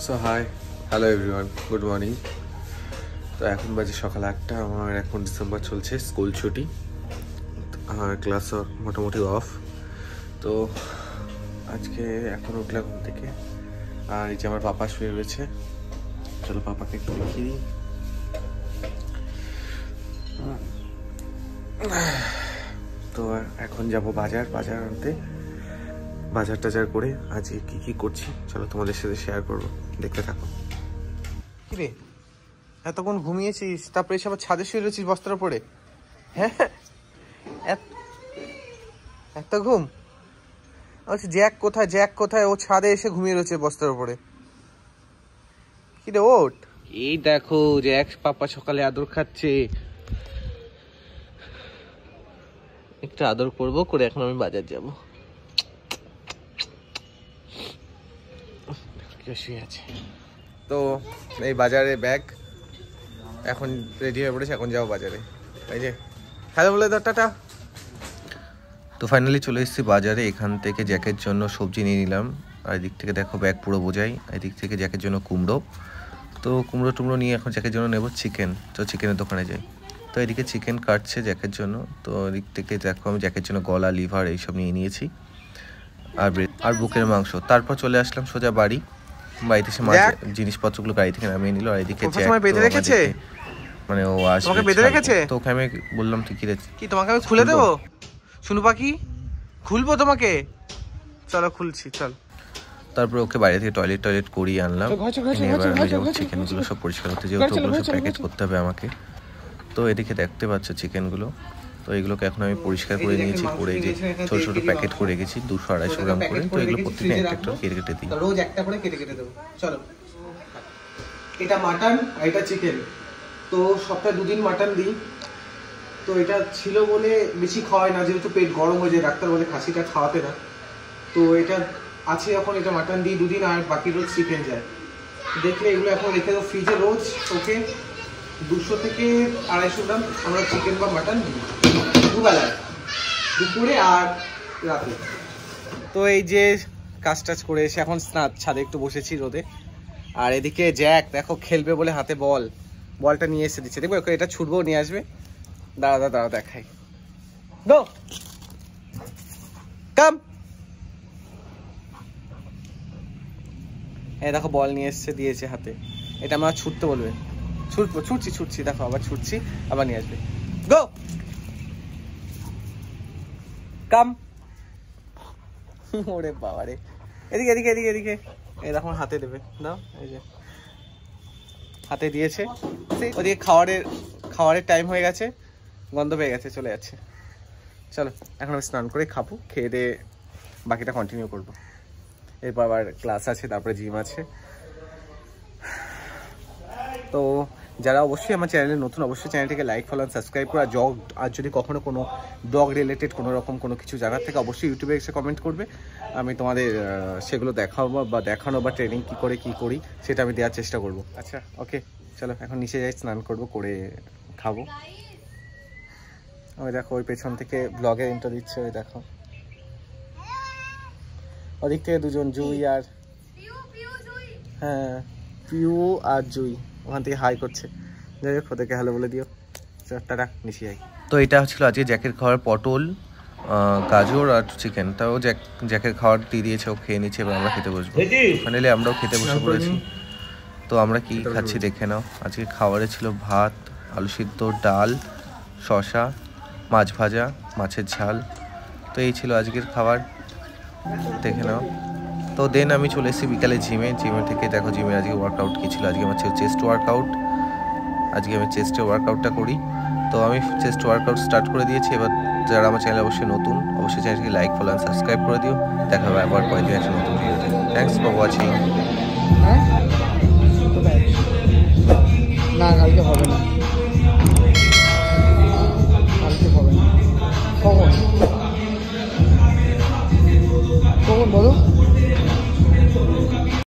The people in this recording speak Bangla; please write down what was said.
So hi, hello everyone, good morning. তো এখন বাজে সকাল 8টা। আমার এখন ডিসেম্বর চলছে, স্কুল ছুটি, আমার ক্লাসও মোটামুটি অফ। তো আজকে এখন উঠলাম ঘুম থেকে, আর এই যে আমার পাপা শুয়ে রয়েছে। চলো পাপাকে একটু লিখিয়ে দিই। তো এখন যাব বাজার আনতে, বাজার টাজার করে আজকে কি কি করছি চলো তোমাদের সাথে শেয়ার করবো, দেখতে থাকো। কি রে, এতক্ষণ ঘুমিয়েছিস, তারপরে এসে আবার ছাদে শুয়ে রয়েছিস বস্তার পরে? হ্যাঁ, এত ঘুম? আচ্ছা, জ্যাক কোথায়? ও ছাদে এসে ঘুমিয়ে রয়েছে বস্তার উপরে। কি রে, ওঠ। এই দেখো জ্যাক পাপা সকালে আদর খাচ্ছে, একটু আদর করবো, করে এখন আমি বাজার যাবো। শুয়ে আছে তো এই বাজারে ব্যাগ এখন রেডি হয়ে পড়েছে, এখন যাবো বাজারে। এই যে হ্যালো বলে দাও, টাটা। তো ফাইনালি চলে এসেছি বাজারে। এখান থেকে জ্যাকের জন্য সবজি নিয়ে নিলাম, আর এদিক থেকে দেখো ব্যাগ পুরো বোঝাই। এদিক থেকে জ্যাকের জন্য কুমড়ো, তো কুমড়ো টুমড়ো নিয়ে এখন জ্যাকের জন্য নেব চিকেন। তো চিকেনের দোকানে যাই, তো এদিকে চিকেন কাটছে জ্যাকের জন্য। তো এদিক থেকে দেখো আমি জ্যাকের জন্য গলা, লিভার এইসব নিয়ে নিয়েছি, আর বুকের মাংস। তারপর চলে আসলাম সোজা বাড়িতে এসে মা জিনিসপত্রগুলো গাড়ি থেকে নামিয়ে নিল। আর এদিকে মানে ও আসবে, তো ওকে আমি বললাম তুই কি তোমাকে আমি খুলে দেবো শুনু পাখি? খুলবো তোমাকে? চলো খুলছি, চল। তারপর ওকে বাইরে থেকে টয়লেট করিয়ে আনলাম। এবার আমি যাবো চিকেনগুলো সব পরিষ্কার করতে, যেহেতু ওগুলো সব প্যাকেজ করতে হবে আমাকে। তো এদিকে দেখতে পাচ্ছ চিকেনগুলো, তো এগুলোকে এখন আমি পরিষ্কার করে নিয়েছি, করে যে ছোট ছোট প্যাকেট করে রেখেছি 200-250 গ্রাম করে। তো এগুলো প্রত্যেকটা একটা কেটে দিই, রোজ একটা করে কেটে দেবো। চলো, এটা মাটন আর এটা চিকেন। তো সপ্তাহে 2 দিন মাটন দিই। তো এটা ছিল বলে বেশি খাওয়াই না, যেহেতু পেট গরম হয়ে যায়, ডাক্তার বলে খাসিটা খাওয়াতে না। তো এটা আছে, এখন এটা মাটন দিই 2 দিন, আর বাকি রোজ চিকেন যায়। দেখলে এগুলো এখন রেখে দেবো ফ্রিজে রোজ। ওকে 200 থেকে 250 গ্রাম আমরা চিকেন বা মাটন দিই দুবেলায়, দুপুরে আর রাতে। তো এই যে কাজ টাজ করে এসে এখন ছাদে একটু বসেছি রোদে। আর এদিকে জ্যাক দেখো খেলবে বলে হাতে বলটা নিয়ে এসে দিচ্ছে, দেখবো এটা ছুটবো, নিয়ে আসবে। দাঁড়া দেখাই। গো কাম। এই দেখো বল নিয়ে এসে দিয়েছে হাতে, এটা আমরা ছুটতে বলবে। ছুটছি, দেখো আবার ছুটছি, আবার নিয়ে আসবে। গো কাম। ওরে বাবা রে, এদিকে এই দেখো হাতে দেবে, দাও। এই যে হাতে দিয়েছে, ওদিকে খাওয়ারের টাইম হয়ে গেছে, গন্ধ পেয়ে গেছে, চলে যাচ্ছে। চলো এখন আমি স্নান করে খাবো, খেয়ে দিয়ে বাকিটা কন্টিনিউ করবো। এরপর আবার ক্লাস আছে, তারপরে জিম আছে। তো যারা অবশ্যই আমার চ্যানেলে নতুন, অবশ্যই চ্যানেলটিকে লাইক, ফলো, সাবস্ক্রাইব করে। আর যদি কখনো কোনো ডগ রিলেটেড কোনো রকম কোনো কিছু জানার থেকে অবশ্যই ইউটিউবে এসে কমেন্ট করবে। আমি তোমাদের সেগুলো দেখানো বা ট্রেনিং কি করি সেটা আমি দেওয়ার চেষ্টা করব। আচ্ছা ওকে, চলো এখন নিচে যাই, স্নান করবো, করে খাবো। ওই দেখো ওই পেছন থেকে ব্লগের ইন্ট্রো দিচ্ছে, ওই দেখো ওদিক থেকে দুজন, জুই আর হ্যাঁ পিউ আর জুই ওখান থেকে হাই করছে। যাই হোক ওদেরকে হ্যালো বলে দিও। টাটা, নিচে যাই। তো এটা ছিল আজকে জ্যাকের খাওয়ার, পটল, গাজর আর চিকেন। তাও জ্যাকের খাওয়ার দিয়ে দিয়েছে, ও খেয়ে নিচ্ছে। এবার আমরা খেতে বসবো। ফাইনালি আমরাও খেতে বসে পড়েছি। তো আমরা কি খাচ্ছি দেখে নাও। আজকে খাবারে ছিল ভাত, আলু সিদ্ধ, ডাল, শসা, মাছ ভাজা, মাছের ঝাল। তো এই ছিল আজকের খাবার, দেখে নাও। তো দেন আমি চলে এসেছি বিকালে জিমে থেকে। দেখো জিমে আজকে ওয়ার্কআউট কী ছিল। আজকে আমার ছিল চেস্ট ওয়ার্কআউট। আজকে আমি চেস্টের ওয়ার্কআউটটা করি। তো আমি চেস্ট ওয়ার্কআউট স্টার্ট করে দিয়েছি। এবার যারা আমার চ্যানেল অবশ্যই নতুন, অবশ্যই চ্যানেলটিকে লাইক, ফলো অ্যান্ড সাবস্ক্রাইব করে দিও। দেখা হবে আবার পরের একটা নতুন ভিডিওতে। Thanks for watching. না কালকে হবে না।